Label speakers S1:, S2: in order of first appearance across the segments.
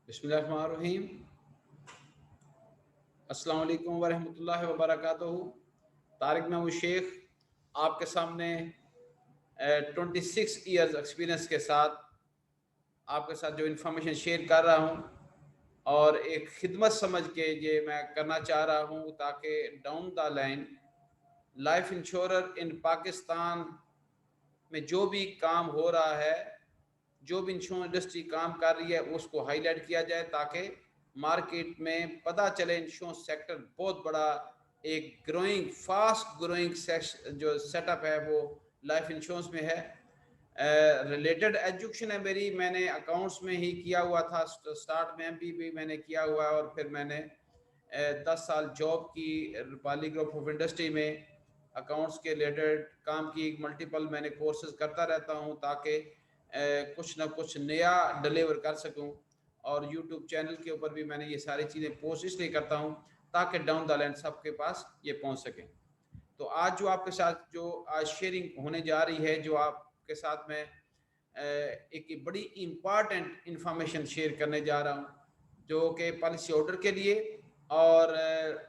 S1: बिस्मिल्लाहिर्रहमानिर्रहीम। अस्सलाम वालेकुम वरहमतुल्लाहि वबरकातुहू। तारिक महमूद शेख आपके सामने 26 ईयर्स एक्सपीरियंस के साथ आपके साथ जो इन्फॉर्मेशन शेयर कर रहा हूँ और एक खिदमत समझ के ये मैं करना चाह रहा हूँ ताकि down the line life insurer in Pakistan में जो भी काम हो रहा है, जो भी इंश्योरेंस इंडस्ट्री काम कर रही है, उसको हाईलाइट किया जाए ताकि मार्केट में पता चले इंश्योरेंस सेक्टर बहुत बड़ा एक ग्रोइंग फास्ट ग्रोइंग जो सेटअप है वो लाइफ इंश्योरेंस में है। रिलेटेड एजुकेशन है मेरी, मैंने अकाउंट्स में ही किया हुआ था, स्टार्ट में एमबी भी मैंने किया हुआ है और फिर मैंने 10 साल जॉब की रूपाली ग्रुप ऑफ इंडस्ट्री में अकाउंट्स के रिलेटेड काम की। मल्टीपल मैंने कोर्सेज करता रहता हूँ ताकि कुछ ना कुछ नया डिलीवर कर सकूँ। और यूट्यूब चैनल के ऊपर भी मैंने ये सारी चीज़ें पोस्ट इसलिए करता हूँ ताकि डाउन द लाइन सबके पास ये पहुँच सकें। तो आज जो आपके साथ जो आज शेयरिंग होने जा रही है, जो आपके साथ मैं एक बड़ी इम्पॉर्टेंट इंफॉर्मेशन शेयर करने जा रहा हूँ जो कि पॉलिसी होल्डर के लिए और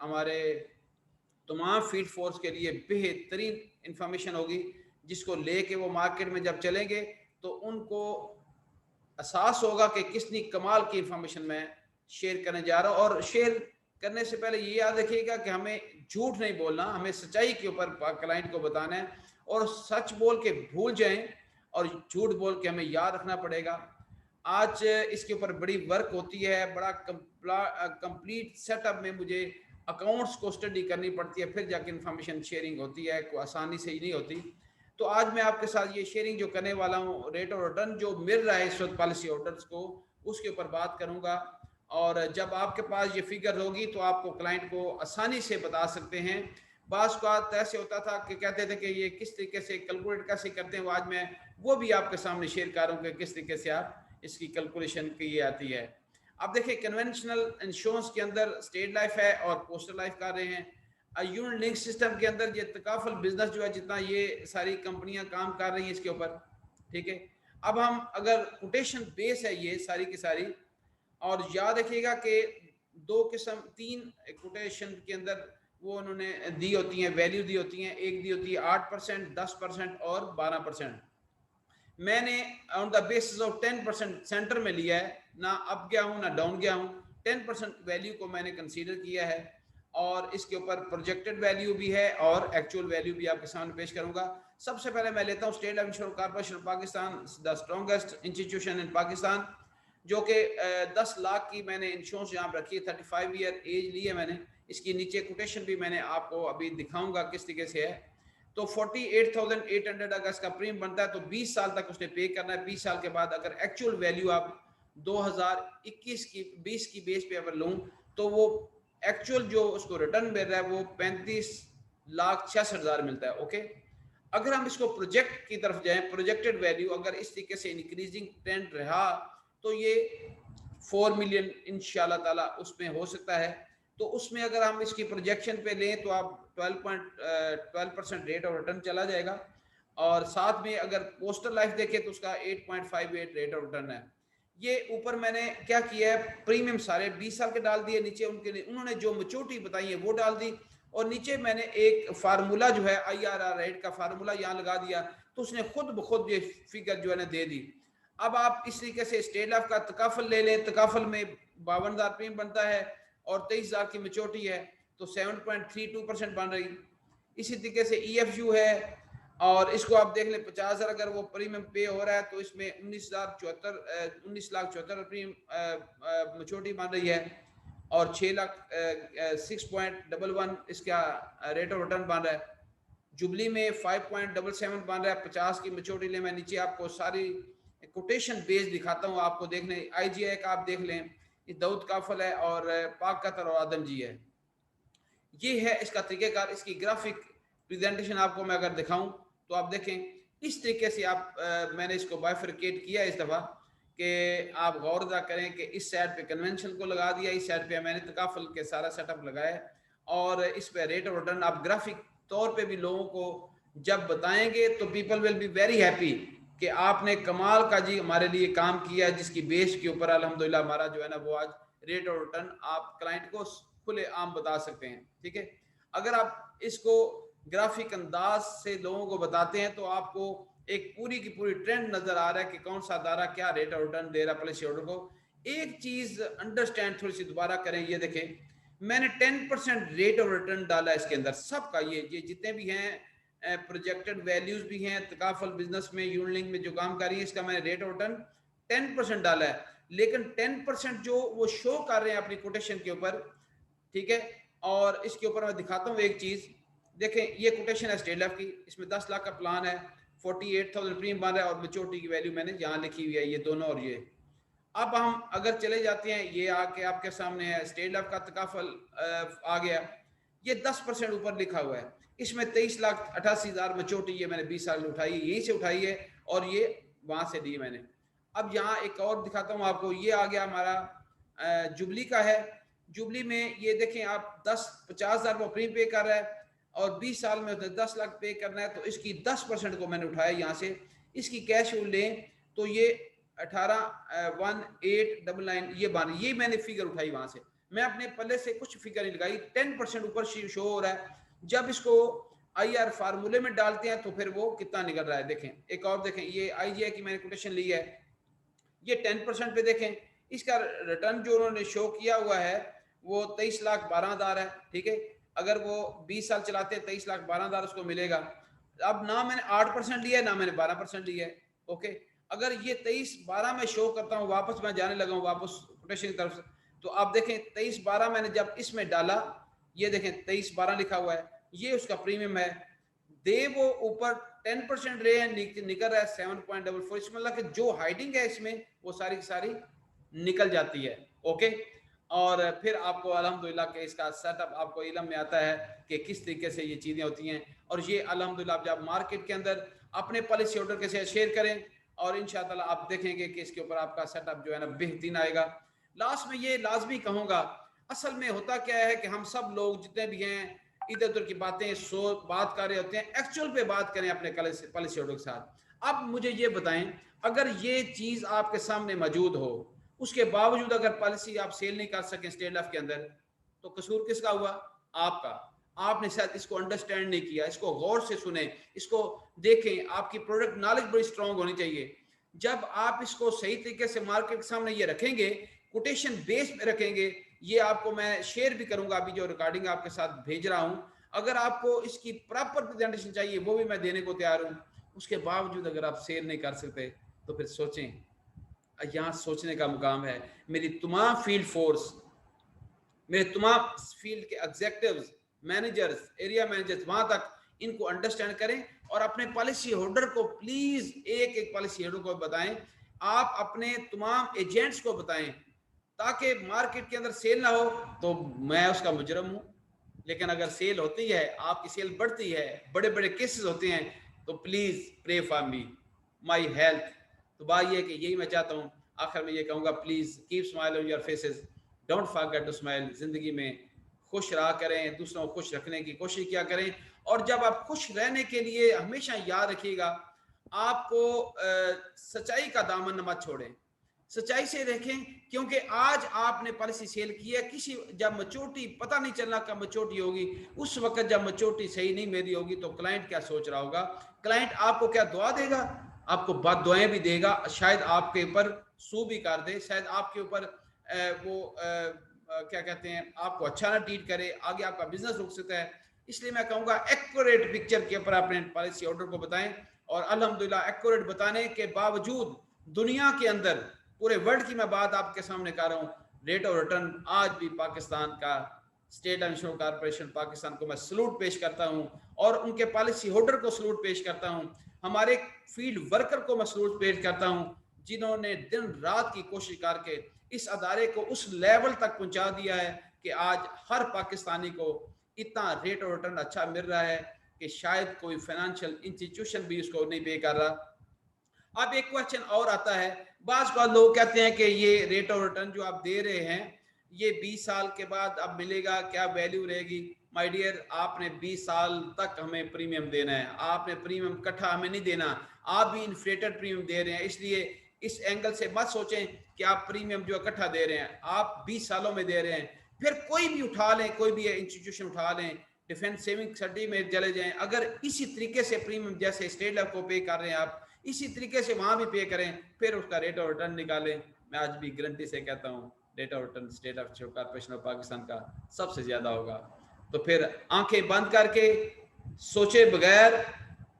S1: हमारे तमाम फील्ड फोर्स के लिए बेहतरीन इंफॉर्मेशन होगी, जिसको लेके वो मार्केट में जब चलेंगे तो उनको एहसास होगा कि कितनी कमाल की इंफॉर्मेशन मैं शेयर करने जा रहा हूँ। और शेयर करने से पहले ये याद रखिएगा कि हमें झूठ नहीं बोलना, हमें सच्चाई के ऊपर क्लाइंट को बताना है और सच बोल के भूल जाएं और झूठ बोल के हमें याद रखना पड़ेगा। आज इसके ऊपर बड़ी वर्क होती है, बड़ा कंप्लीट सेटअप में मुझे अकाउंट्स को स्टडी करनी पड़ती है, फिर जाके इंफॉर्मेशन शेयरिंग होती है, कोई आसानी से ही नहीं होती। तो आज मैं आपके साथ ये शेयरिंग जो करने वाला हूँ, रेट ऑफ रिटर्न जो मिल रहा है इस वक्त पॉलिसी होल्डर्स को, उसके ऊपर बात करूँगा। और जब आपके पास ये फिगर होगी तो आपको क्लाइंट को आसानी से बता सकते हैं। बास का ऐसे होता था कि कहते थे कि ये किस तरीके से कैलकुलेट कैसे करते हैं, वो आज मैं वो भी आपके सामने शेयर कर रहा हूँ कि किस तरीके से आप इसकी कैलकुलेशन की आती है। अब देखिए, कन्वेंशनल इंश्योरेंस के अंदर स्टेट लाइफ है और पोस्टल लाइफ कर रहे हैं। यूनिट लिंक सिस्टम के अंदर ये तकाफल बिजनेस जो है, जितना ये सारी कंपनियां काम कर रही हैं इसके ऊपर, ठीक है। अब हम अगर कोटेशन बेस है ये सारी की सारी, और याद रखिएगा कि दो किस्म तीन कोटेशन के अंदर वो उन्होंने दी होती हैं, वैल्यू दी होती हैं। एक दी होती है 8%, 10% और 12%। मैंने on the basis of 10% centre में लिया है, ना अप गया हूं ना डाउन गया हूं। 10% वैल्यू को मैंने कंसीडर किया है और इसके ऊपर प्रोजेक्टेड वैल्यू भी है और एक्चुअल वैल्यू भी आपके सामने पेश करूंगा। सबसे पहले मैं लेता हूं state life insurance corporation Pakistan, the strongest institution इन पाकिस्तान, जो कि 10 लाख की मैंने इंश्योरेंस यहाँ पर रखी है। 35 ईयर एज ली है मैंने। इसकी नीचे कोटेशन भी मैंने आपको अभी दिखाऊंगा किस तरीके से है। तो 48,800 अगर इसका प्रीमियम बनता है तो 20 साल तक उसने पे करना है। 20 साल के बाद अगर एक्चुअल वैल्यू आप 2021 की 20 की बेस पे अगर लूँ तो वो एक्चुअल जो उसको रिटर्न मिल रहा है वो 35,66,000 मिलता है। ओके, अगर हम इसको प्रोजेक्ट की तरफ जाएं, प्रोजेक्टेड वैल्यू अगर इस तरीके से इंक्रीजिंग ट्रेंड रहा तो ये 4 मिलियन इंशाल्लाह ताला उसमें हो सकता है। तो उसमें अगर हम इसकी प्रोजेक्शन पे लें तो आप 12% रेट ऑफ रिटर्न चला जाएगा। और साथ में अगर पोस्टल लाइफ देखें तो उसका 8.58 रेट ऑफ रिटर्न है। ये ऊपर मैंने क्या किया है, प्रीमियम सारे 20 साल के डाल दिए, नीचे उनके लिए उन्होंने जो मैच्योरिटी बताई है वो डाल दी, और नीचे मैंने एक फार्मूला जो है IRR रेट का फार्मूला यहाँ लगा दिया, तो उसने खुद ब खुद ये फिगर जो है ना दे दी। अब आप इस तरीके से स्टेट लाइफ का तकाफल ले लें, तकाफल में 52,000 प्रीमियम बनता है और 23,000 की मैच्योरिटी है, तो 7.32% बन रही। इसी तरीके से EFU है और इसको आप देख लें, 50,000 अगर वो प्रीमियम पे हो रहा है तो इसमें 19,74,000 प्रीमियम मैच्योरिटी बन रही है और 6,11 इसका रेट ऑफ रिटर्न बन रहा है। जुबली में 5.77 बन रहा है, 50 की मैच्योरिटी ले। मैं नीचे आपको सारी कोटेशन बेस दिखाता हूँ, आपको देखने IGI का आप देख लें, दाऊद काफल है और पाक कतर और आदम जी है। ये है इसका तरीकेकार। इसकी ग्राफिक प्रेजेंटेशन आपको मैं अगर दिखाऊं तो आप देखें इस तरीके से आप मैंने इसको बाइफरकेट किया इस दफ़ा कि आप गौर करें कि इस साइड पे कन्वेंशन को लगा दिया, इस साइड पे मैंने तकाफल के सारा सेटअप लगाया और इस पे रेट ऑफ रिटर्न आप ग्राफिक तौर पे भी लोगों को जब बताएंगे तो people will be very happy कि आपने कमाल का जी हमारे लिए काम किया, जिसकी बेस के ऊपर अल्हम्दुलिल्लाह हमारा जो है ना वो आज रेट और रिटर्न आप क्लाइंट को खुले आम बता सकते हैं। ठीक है, अगर आप इसको ग्राफिक अंदाज से लोगों को बताते हैं तो आपको एक पूरी की पूरी ट्रेंड नजर आ रहा है कि कौन सा अदारा क्या रेट और रिटर्न दे रहा है पॉलिसी होल्डर को। एक चीज अंडरस्टैंड थोड़ी सी दोबारा करें, ये देखें मैंने 10% रेट और रिटर्न डाला इसके अंदर सबका, ये जितने भी हैं प्रोजेक्टेड वैल्यूज भी हैं तकाफल बिजनेस में यूनिलिंक में जो काम कर रही है, इसका मैंने रेट और रिटर्न 10% डाला है। लेकिन 10% जो वो शो कर रहे हैं अपनी कोटेशन के ऊपर, ठीक है, और इसके ऊपर मैं दिखाता हूँ एक चीज। देखें ये कोटेशन है स्टेट लाइफ की, इसमें 10 लाख का प्लान है, 48,000 प्रीमियम बन रहा है और मेच्योरिटी की वैल्यू मैंने यहाँ लिखी हुई है, ये दोनों और ये। अब हम अगर चले जाते हैं, ये आके आपके सामने है स्टेट लाइफ का तकाफल आ गया, ये 10% ऊपर लिखा हुआ है, इसमें 23,88,000 मेच्योरिटी, ये मैंने 20 साल उठाई है, यहीं से उठाई है और ये वहां से दी मैंने। अब यहाँ एक और दिखाता हूँ आपको, ये आ गया हमारा जुबली का है। जुबली में ये देखें आप 50,000 वो प्रीमियम पे कर रहा है और 20 साल में 10 लाख पे करना है, तो इसकी 10% को मैंने उठाया यहाँ से। इसकी कैश लें तो ये 18,1899 ये बन, ये मैंने फिगर उठाई वहां से, मैं अपने पल्ले से कुछ फिगर नहीं लगाई। 10% ऊपर शो हो रहा है। जब इसको IR फार्मूले में डालते हैं तो फिर वो कितना निकल रहा है, देखें एक और देखें, ये IGI की मैंने कोटेशन ली है, ये 10% पे देखें, इसका रिटर्न जो उन्होंने शो किया हुआ है वो 23,12,000 है। ठीक है, अगर वो 20 साल चलाते हैं 23,12,000 उसको मिलेगा। अब ना मैंने 8% लिया है ना मैंने 12% लिया है। ओके, अगर ये 23-12 में शो करता हूँ, वापस मैं जाने लगा हूँ वापस कोटेशन की तरफ से, तो आप देखें 23-12 मैंने जब इसमें डाला, ये देखें 23-12 लिखा हुआ है, ये उसका प्रीमियम है। दे वो ऊपर 10% रहे हैं, निकल रहा है 7.44, इसमें मतलब कि जो हाइडिंग है इसमें वो सारी की सारी निकल जाती है। ओके, और फिर आपको अल्हम्दुलिल्लाह के इसका सेटअप आपको इल्म में आता है कि किस तरीके से ये चीज़ें होती हैं, और ये अल्हम्दुलिल्लाह आप जब मार्केट के अंदर अपने पॉलिसी होल्डर के साथ शेयर करें और इंशाअल्लाह आप देखेंगे कि इसके ऊपर आपका सेटअप जो है ना बेहतरीन आएगा। लास्ट में ये लाजमी कहूँगा, असल में होता क्या है कि हम सब लोग जितने भी हैं इधर उधर की बातें बात कर रहे होते हैं, एक्चुअल पे बात करें अपने पॉलिसी होल्डर के साथ। अब मुझे ये बताएं, अगर ये चीज आपके सामने मौजूद हो, उसके बावजूद अगर पॉलिसी आप सेल नहीं कर सके स्टेट लाइफ के अंदर, तो कसूर किसका हुआ? आपका। आपने शायद इसको अंडरस्टैंड नहीं किया, इसको गौर से सुने, इसको देखें, आपकी प्रोडक्ट नॉलेज बड़ी स्ट्रांग होनी चाहिए। जब आप इसको सही तरीके से मार्केट के सामने ये रखेंगे, कोटेशन बेस में रखेंगे, ये आपको मैं शेयर भी करूंगा, अभी जो रिकॉर्डिंग आपके साथ भेज रहा हूं, अगर आपको इसकी प्रॉपर प्रेजेंटेशन चाहिए वो भी मैं देने को तैयार हूं। उसके बावजूद अगर आप शेयर नहीं कर सकते तो फिर सोचें, यहाँ सोचने का मुकाम है। मेरी तमाम फील्ड फोर्स, मेरे तमाम फील्ड के एग्जीक्यूटिव्स, मैनेजर्स, एरिया मैनेजर्स, वहां तक इनको अंडरस्टैंड करें और अपने पॉलिसी होल्डर को प्लीज एक एक पॉलिसी होल्डर को बताएं, आप अपने तमाम एजेंट्स को बताएं, ताकि मार्केट के अंदर सेल ना हो तो मैं उसका मुजरम हूं, लेकिन अगर सेल होती है, आपकी सेल बढ़ती है, बड़े बड़े केसेस होते हैं, तो please pray for me, my health. तो बात ये है कि यही मैं चाहता हूं, आखिर में ये कहूंगा, please keep smile on your faces, don't forget to smile. जिंदगी में खुश रहा करें, दूसरों को खुश रखने की कोशिश किया करें, और जब आप खुश रहने के लिए हमेशा याद रखिएगा, आपको सच्चाई का दामन मत छोड़ें, सच्चाई से देखें, क्योंकि आज आपने पॉलिसी सेल की है, किसी जब मैच्योरिटी पता नहीं चलना कब मैच्योरिटी होगी, उस वक्त जब मैच्योरिटी सही नहीं मेरी होगी तो क्लाइंट क्या सोच रहा होगा? क्लाइंट आपको क्या दुआ देगा? आपको बद दुआएं भी देगा, शायद आपके ऊपर सू भी कर दे, शायद आपके ऊपर क्या कहते हैं, आपको अच्छा ना ट्रीट करे, आगे आपका बिजनेस रुक सकता है। इसलिए मैं कहूँगा एक्यूरेट पिक्चर के ऊपर अपने पॉलिसी होल्डर को बताएं, और अल्हम्दुलिल्लाह एक्यूरेट बताने के बावजूद दुनिया के अंदर, पूरे वर्ल्ड की मैं बात आपके सामने कर रहा हूँ, रेट ऑफ रिटर्न आज भी पाकिस्तान का स्टेट इंश्योरेंस कॉर्पोरेशन पाकिस्तान को मैं सलूट पेश करता हूँ, और उनके पॉलिसी होल्डर को सलूट पेश करता हूँ, हमारे फील्ड वर्कर को मैं सलूट पेश करता हूँ, जिन्होंने दिन रात की कोशिश करके इस अदारे को उस लेवल तक पहुंचा दिया है कि आज हर पाकिस्तानी को इतना रेट ऑफ रिटर्न अच्छा मिल रहा है कि शायद कोई फाइनेंशियल इंस्टीट्यूशन भी उसको नहीं पे कर रहा। अब एक क्वेश्चन और आता है, बाज़ लोग कहते हैं कि ये रेट ऑफ रिटर्न जो आप दे रहे हैं ये 20 साल के बाद अब मिलेगा, क्या वैल्यू रहेगी? माय डियर, आपने 20 साल तक हमें प्रीमियम देना है, आपने प्रीमियम इकट्ठा हमें नहीं देना, आप भी इन्फ्लेटेड प्रीमियम दे रहे हैं। इसलिए इस एंगल से मत सोचें कि आप प्रीमियम जो इकट्ठा दे रहे हैं, आप 20 सालों में दे रहे हैं। फिर कोई भी उठा लें, कोई भी इंस्टीट्यूशन उठा लें, डिफेंस सेविंग स्टडी में चले जाएं, अगर इसी तरीके से प्रीमियम जैसे स्टेट लेवल को पे कर रहे हैं आप, इसी तरीके से वहां भी पे करें, फिर उसका रेट ऑफ रिटर्न निकालें। मैं आज भी गारंटी से कहता हूँ rate of return state of corporation of Pakistan का सबसे ज्यादा होगा। तो फिर आंखें बंद करके सोचे बगैर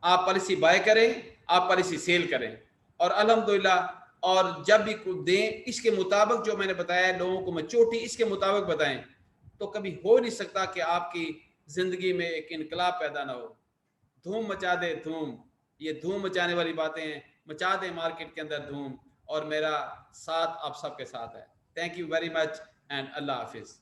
S1: आप पॉलिसी बाय करें, आप पॉलिसी सेल करें, और अल्हम्दुलिल्लाह, और जब भी कुछ दें इसके मुताबिक जो मैंने बताया लोगों को मैच्योरिटी इसके मुताबिक बताएं, तो कभी हो नहीं सकता कि आपकी जिंदगी में एक इनकलाब पैदा ना हो। धूम मचा दे धूम, ये धूम मचाने वाली बातें हैं, मचा दे मार्केट के अंदर धूम, और मेरा साथ आप सबके साथ है। Thank you very much and Allah Hafiz.